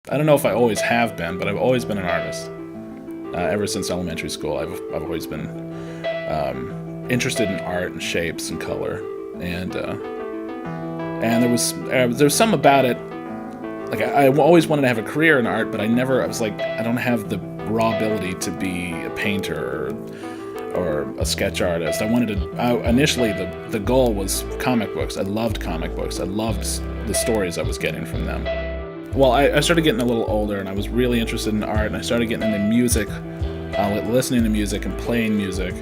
I don't know if I always have been, but I've always been an artist. Ever since elementary school, I've always been interested in art and shapes and color, and there was some about it. Like I always wanted to have a career in art, but I was like, I don't have the raw ability to be a painter or a sketch artist. Initially the goal was comic books. I loved comic books. I loved the stories I was getting from them. Well, I started getting a little older, and I was really interested in art, and I started getting into music, listening to music and playing music.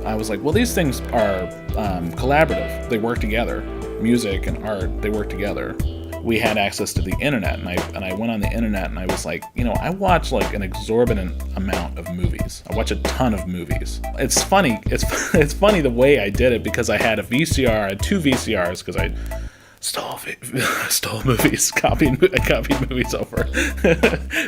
I was like, well, these things are collaborative. They work together. Music and art, they work together. We had access to the internet, and I went on the internet, and I was like, I watch like an exorbitant amount of movies. I watch a ton of movies. It's funny. It's funny the way I did it, because I had I had two VCRs, because I stole movies, copied movies over.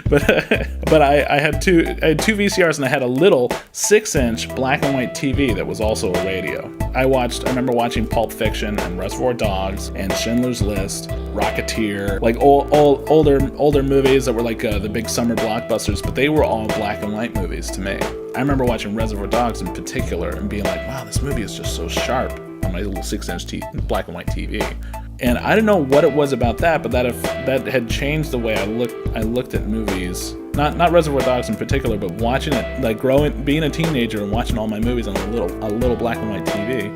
but I had two VCRs, and I had a little 6-inch black and white TV that was also a radio. I remember watching Pulp Fiction and Reservoir Dogs and Schindler's List, Rocketeer, like older movies that were like the big summer blockbusters, but they were all black and white movies to me. I remember watching Reservoir Dogs in particular and being like, wow, this movie is just so sharp on my little 6-inch black and white TV. And I don't know what it was about that, but that had changed the way I looked at movies. Not Reservoir Dogs in particular, but watching it, like being a teenager and watching all my movies on a little black and white TV.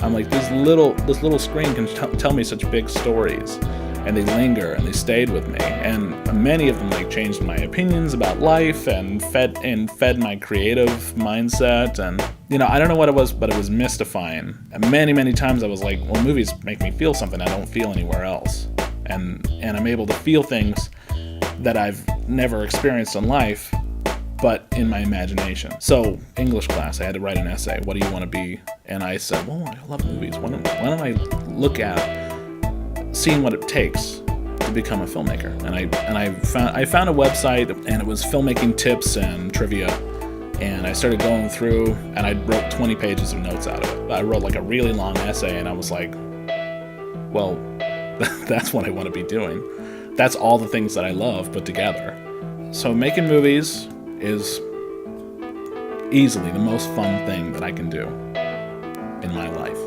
I'm like, this little screen can tell me such big stories, and they linger and they stayed with me. And many of them like changed my opinions about life and fed my creative mindset. And I don't know what it was, but it was mystifying. And many times I was like, well, movies make me feel something I don't feel anywhere else, and I'm able to feel things that I've never experienced in life, but in my imagination. So English class, I had to write an essay. What do you want to be? And I said, well, I love movies. Why don't I look at seeing what it takes to become a filmmaker? And I found a website, and it was filmmaking tips and trivia. And I started going through, and I wrote 20 pages of notes out of it. I wrote like a really long essay, and I was like, well, that's what I want to be doing. That's all the things that I love put together. So making movies is easily the most fun thing that I can do in my life.